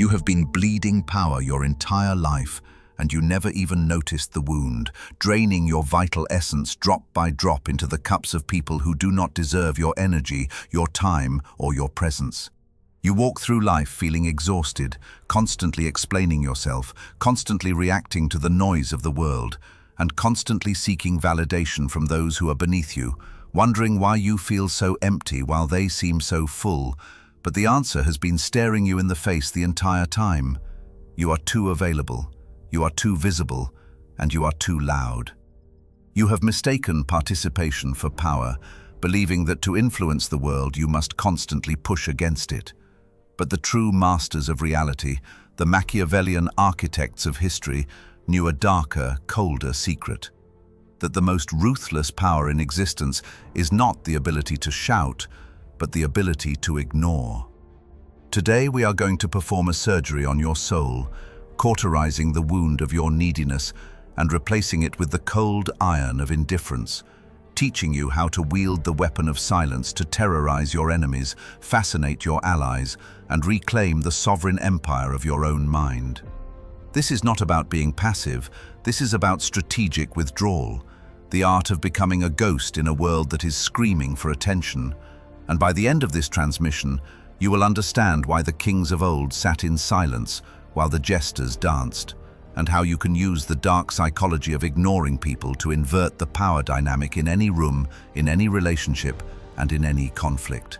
You have been bleeding power your entire life, and you never even noticed the wound, draining your vital essence drop by drop into the cups of people who do not deserve your energy, your time, or your presence. You walk through life feeling exhausted, constantly explaining yourself, constantly reacting to the noise of the world, and constantly seeking validation from those who are beneath you, wondering why you feel so empty while they seem so full. But the answer has been staring you in the face the entire time. You are too available, you are too visible, and you are too loud. You have mistaken participation for power, believing that to influence the world you must constantly push against it. But the true masters of reality, the Machiavellian architects of history, knew a darker, colder secret. That the most ruthless power in existence is not the ability to shout, but the ability to ignore. Today we are going to perform a surgery on your soul, cauterizing the wound of your neediness and replacing it with the cold iron of indifference, teaching you how to wield the weapon of silence to terrorize your enemies, fascinate your allies, and reclaim the sovereign empire of your own mind. This is not about being passive, this is about strategic withdrawal, the art of becoming a ghost in a world that is screaming for attention. And by the end of this transmission, you will understand why the kings of old sat in silence while the jesters danced, and how you can use the dark psychology of ignoring people to invert the power dynamic in any room, in any relationship, and in any conflict.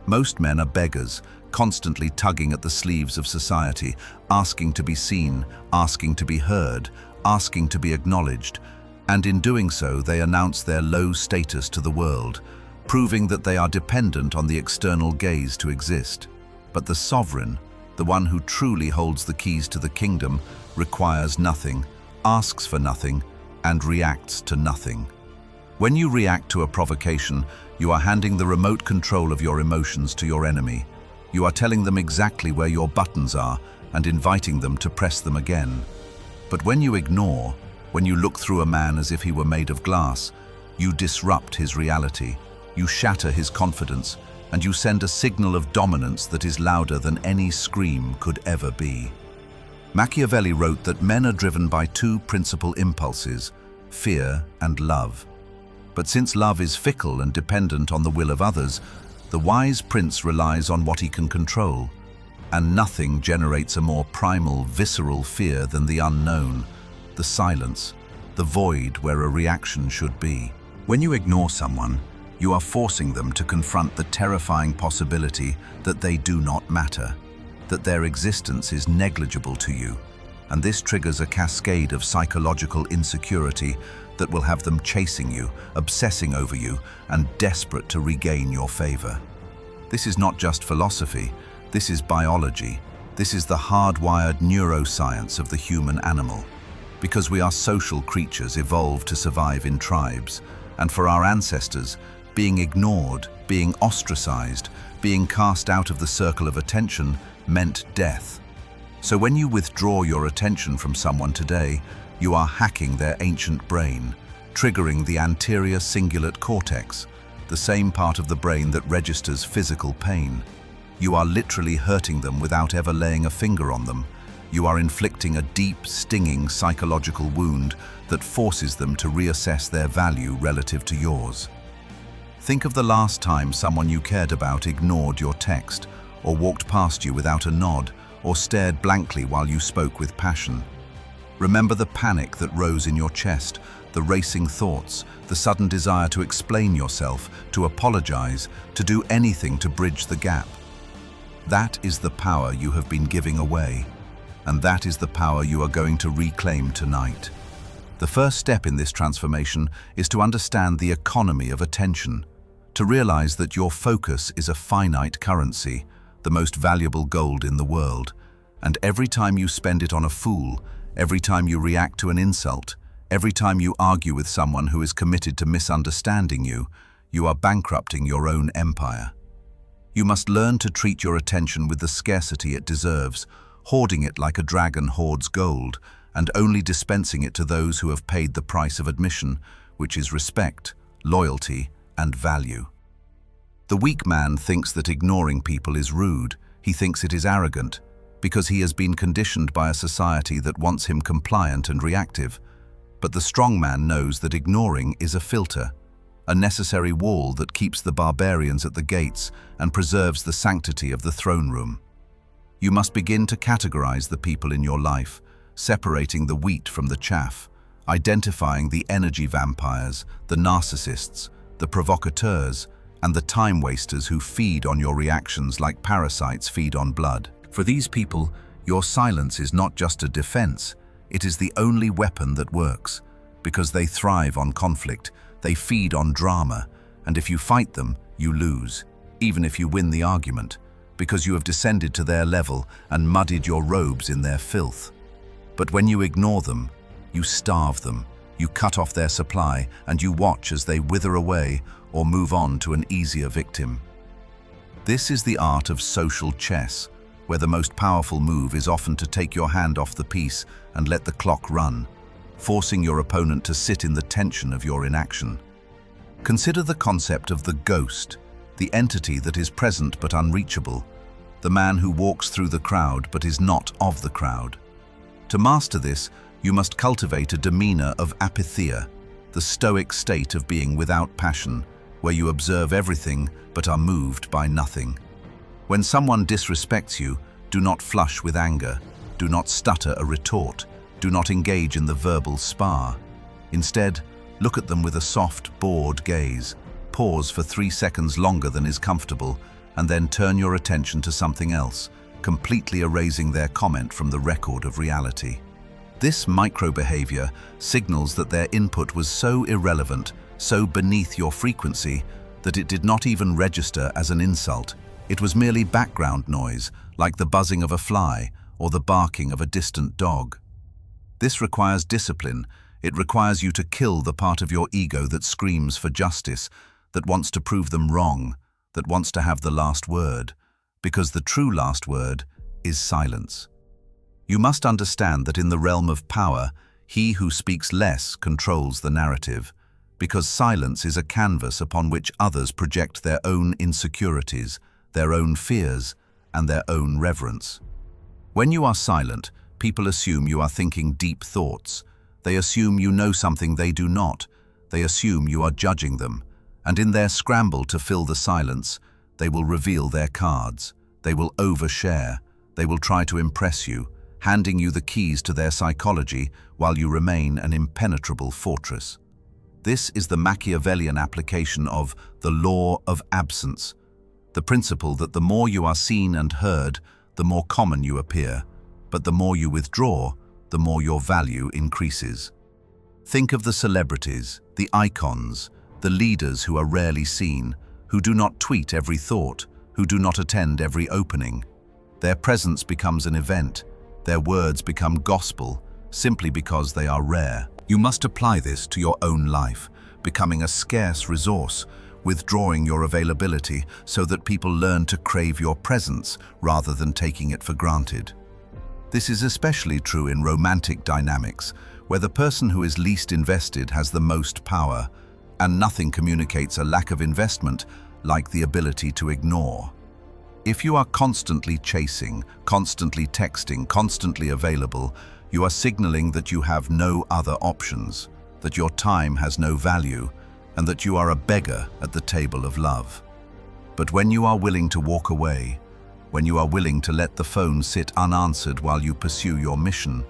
Most men are beggars, constantly tugging at the sleeves of society, asking to be seen, asking to be heard, asking to be acknowledged, and in doing so they announce their low status to the world, proving that they are dependent on the external gaze to exist. But the sovereign, the one who truly holds the keys to the kingdom, requires nothing, asks for nothing, and reacts to nothing. When you react to a provocation, you are handing the remote control of your emotions to your enemy. You are telling them exactly where your buttons are and inviting them to press them again. But when you ignore, when you look through a man as if he were made of glass, you disrupt his reality, you shatter his confidence, and you send a signal of dominance that is louder than any scream could ever be. Machiavelli wrote that men are driven by two principal impulses, fear and love. But since love is fickle and dependent on the will of others, the wise prince relies on what he can control, and nothing generates a more primal, visceral fear than the unknown, the silence, the void where a reaction should be. When you ignore someone, you are forcing them to confront the terrifying possibility that they do not matter, that their existence is negligible to you, and this triggers a cascade of psychological insecurity that will have them chasing you, obsessing over you, and desperate to regain your favor. This is not just philosophy, this is biology. This is the hardwired neuroscience of the human animal. Because we are social creatures evolved to survive in tribes, and for our ancestors, being ignored, being ostracized, being cast out of the circle of attention meant death. So when you withdraw your attention from someone today, you are hacking their ancient brain, triggering the anterior cingulate cortex, the same part of the brain that registers physical pain. You are literally hurting them without ever laying a finger on them. You are inflicting a deep, stinging psychological wound that forces them to reassess their value relative to yours. Think of the last time someone you cared about ignored your text, or walked past you without a nod, or stared blankly while you spoke with passion. Remember the panic that rose in your chest, the racing thoughts, the sudden desire to explain yourself, to apologize, to do anything to bridge the gap. That is the power you have been giving away, and that is the power you are going to reclaim tonight. The first step in this transformation is to understand the economy of attention, to realize that your focus is a finite currency, the most valuable gold in the world, and every time you spend it on a fool, every time you react to an insult, every time you argue with someone who is committed to misunderstanding you, you are bankrupting your own empire. You must learn to treat your attention with the scarcity it deserves, hoarding it like a dragon hoards gold, and only dispensing it to those who have paid the price of admission, which is respect, loyalty, and value. The weak man thinks that ignoring people is rude. He thinks it is arrogant. because he has been conditioned by a society that wants him compliant and reactive. But the strong man knows that ignoring is a filter, a necessary wall that keeps the barbarians at the gates and preserves the sanctity of the throne room. You must begin to categorize the people in your life, separating the wheat from the chaff, identifying the energy vampires, the narcissists, the provocateurs, and the time wasters who feed on your reactions like parasites feed on blood. For these people, your silence is not just a defense, it is the only weapon that works, because they thrive on conflict, they feed on drama, and if you fight them, you lose, even if you win the argument, because you have descended to their level and muddied your robes in their filth. But when you ignore them, you starve them, you cut off their supply, and you watch as they wither away or move on to an easier victim. This is the art of social chess, where the most powerful move is often to take your hand off the piece and let the clock run, forcing your opponent to sit in the tension of your inaction. Consider the concept of the ghost, the entity that is present but unreachable, the man who walks through the crowd but is not of the crowd. To master this, you must cultivate a demeanor of apatheia, the stoic state of being without passion, where you observe everything but are moved by nothing. When someone disrespects you, do not flush with anger, do not stutter a retort, do not engage in the verbal spar. Instead, look at them with a soft, bored gaze, pause for 3 seconds longer than is comfortable, and then turn your attention to something else, completely erasing their comment from the record of reality. This micro-behavior signals that their input was so irrelevant, so beneath your frequency, that it did not even register as an insult. It was merely background noise, like the buzzing of a fly or the barking of a distant dog. This requires discipline. It requires you to kill the part of your ego that screams for justice, that wants to prove them wrong, that wants to have the last word, because the true last word is silence. You must understand that in the realm of power, he who speaks less controls the narrative, because silence is a canvas upon which others project their own insecurities, their own fears, and their own reverence. When you are silent, people assume you are thinking deep thoughts. They assume you know something they do not. They assume you are judging them. And in their scramble to fill the silence, they will reveal their cards. They will overshare. They will try to impress you, handing you the keys to their psychology while you remain an impenetrable fortress. This is the Machiavellian application of the law of absence, the principle that the more you are seen and heard, the more common you appear, but the more you withdraw, the more your value increases. Think of the celebrities, the icons, the leaders who are rarely seen, who do not tweet every thought, who do not attend every opening. Their presence becomes an event, their words become gospel, simply because they are rare. You must apply this to your own life, becoming a scarce resource, withdrawing your availability so that people learn to crave your presence rather than taking it for granted. This is especially true in romantic dynamics, where the person who is least invested has the most power, and nothing communicates a lack of investment like the ability to ignore. If you are constantly chasing, constantly texting, constantly available, you are signaling that you have no other options, that your time has no value, and that you are a beggar at the table of love. But when you are willing to walk away, when you are willing to let the phone sit unanswered while you pursue your mission,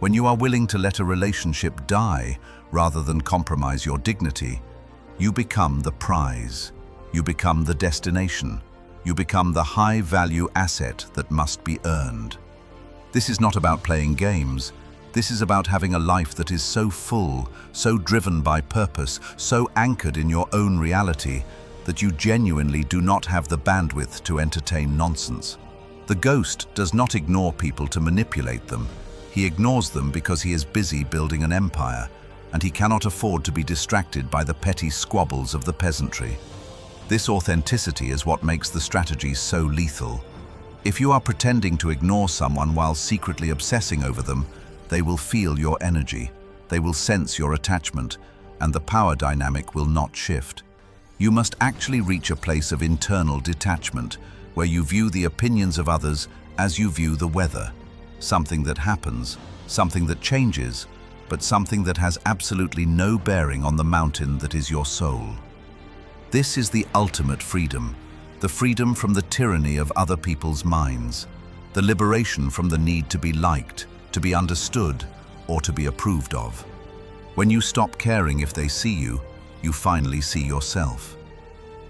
when you are willing to let a relationship die rather than compromise your dignity, you become the prize, you become the destination, you become the high-value asset that must be earned. This is not about playing games. This is about having a life that is so full, so driven by purpose, so anchored in your own reality, that you genuinely do not have the bandwidth to entertain nonsense. The ghost does not ignore people to manipulate them. He ignores them because he is busy building an empire, and he cannot afford to be distracted by the petty squabbles of the peasantry. This authenticity is what makes the strategy so lethal. If you are pretending to ignore someone while secretly obsessing over them, they will feel your energy, they will sense your attachment, and the power dynamic will not shift. You must actually reach a place of internal detachment, where you view the opinions of others as you view the weather, something that happens, something that changes, but something that has absolutely no bearing on the mountain that is your soul. This is the ultimate freedom, the freedom from the tyranny of other people's minds, the liberation from the need to be liked, to be understood, or to be approved of. When you stop caring if they see you, you finally see yourself.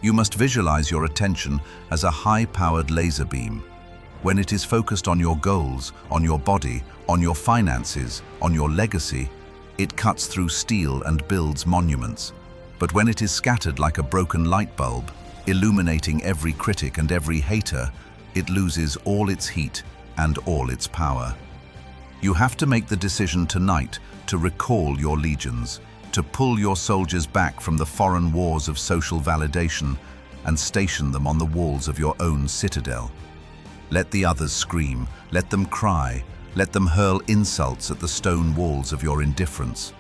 You must visualize your attention as a high-powered laser beam. When it is focused on your goals, on your body, on your finances, on your legacy, it cuts through steel and builds monuments. But when it is scattered like a broken light bulb, illuminating every critic and every hater, it loses all its heat and all its power. You have to make the decision tonight to recall your legions, to pull your soldiers back from the foreign wars of social validation and station them on the walls of your own citadel. Let the others scream, let them cry, let them hurl insults at the stone walls of your indifference.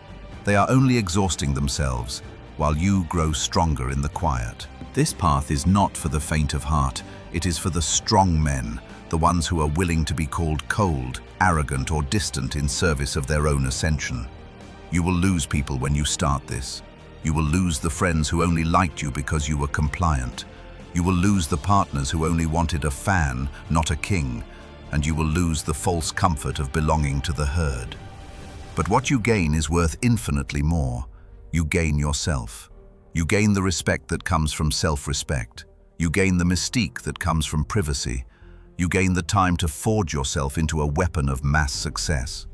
They are only exhausting themselves, while you grow stronger in the quiet. This path is not for the faint of heart, it is for the strong men, the ones who are willing to be called cold, arrogant, or distant in service of their own ascension. You will lose people when you start this. You will lose the friends who only liked you because you were compliant. You will lose the partners who only wanted a fan, not a king, and you will lose the false comfort of belonging to the herd. But what you gain is worth infinitely more. You gain yourself. You gain the respect that comes from self-respect. You gain the mystique that comes from privacy. You gain the time to forge yourself into a weapon of mass success.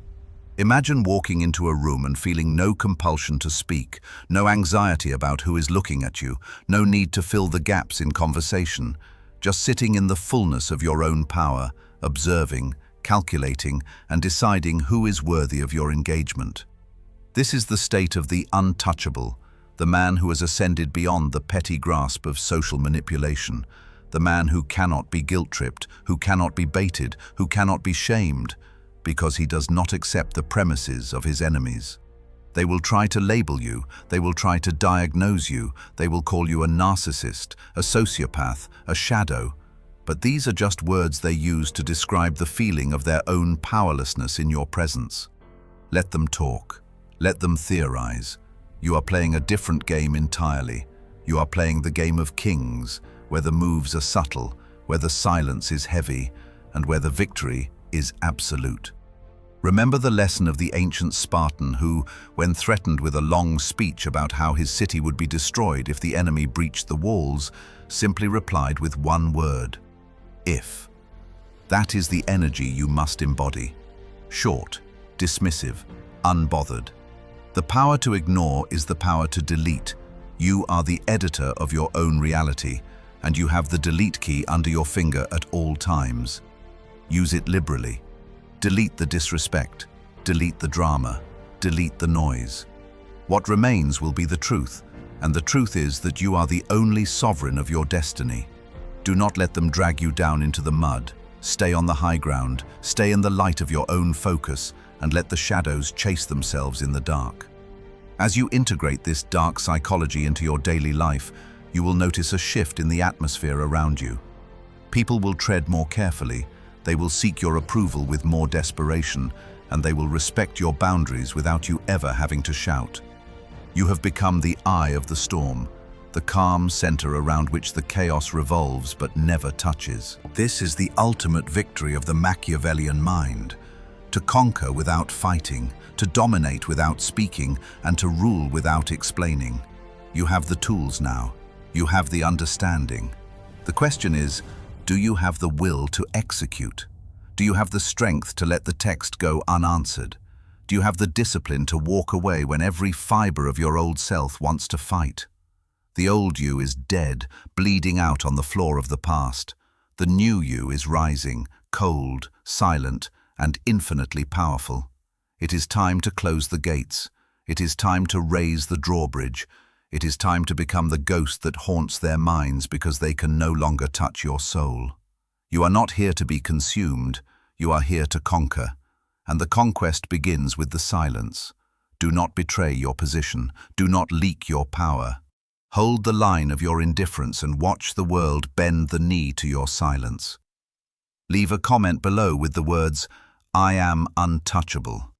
Imagine walking into a room and feeling no compulsion to speak, no anxiety about who is looking at you, no need to fill the gaps in conversation, just sitting in the fullness of your own power, observing, calculating, and deciding who is worthy of your engagement. This is the state of the untouchable, the man who has ascended beyond the petty grasp of social manipulation, the man who cannot be guilt-tripped, who cannot be baited, who cannot be shamed, because he does not accept the premises of his enemies. They will try to label you, they will try to diagnose you, they will call you a narcissist, a sociopath, a shadow, but these are just words they use to describe the feeling of their own powerlessness in your presence. Let them talk. Let them theorize. You are playing a different game entirely. You are playing the game of kings, where the moves are subtle, where the silence is heavy, and where the victory is absolute. Remember the lesson of the ancient Spartan who, when threatened with a long speech about how his city would be destroyed if the enemy breached the walls, simply replied with one word: if. That is the energy you must embody. Short, dismissive, unbothered. The power to ignore is the power to delete. You are the editor of your own reality, and you have the delete key under your finger at all times. Use it liberally. Delete the disrespect, delete the drama, delete the noise. What remains will be the truth, and the truth is that you are the only sovereign of your destiny. Do not let them drag you down into the mud. Stay on the high ground, stay in the light of your own focus, and let the shadows chase themselves in the dark. As you integrate this dark psychology into your daily life, you will notice a shift in the atmosphere around you. People will tread more carefully, they will seek your approval with more desperation, and they will respect your boundaries without you ever having to shout. You have become the eye of the storm, the calm center around which the chaos revolves but never touches. This is the ultimate victory of the Machiavellian mind. To conquer without fighting, to dominate without speaking, and to rule without explaining. You have the tools now. You have the understanding. The question is, do you have the will to execute? Do you have the strength to let the text go unanswered? Do you have the discipline to walk away when every fiber of your old self wants to fight? The old you is dead, bleeding out on the floor of the past. The new you is rising, cold, silent, and infinitely powerful. It is time to close the gates. It is time to raise the drawbridge. It is time to become the ghost that haunts their minds because they can no longer touch your soul. You are not here to be consumed. You are here to conquer. And the conquest begins with the silence. Do not betray your position. Do not leak your power. Hold the line of your indifference and watch the world bend the knee to your silence. Leave a comment below with the words, "I am untouchable."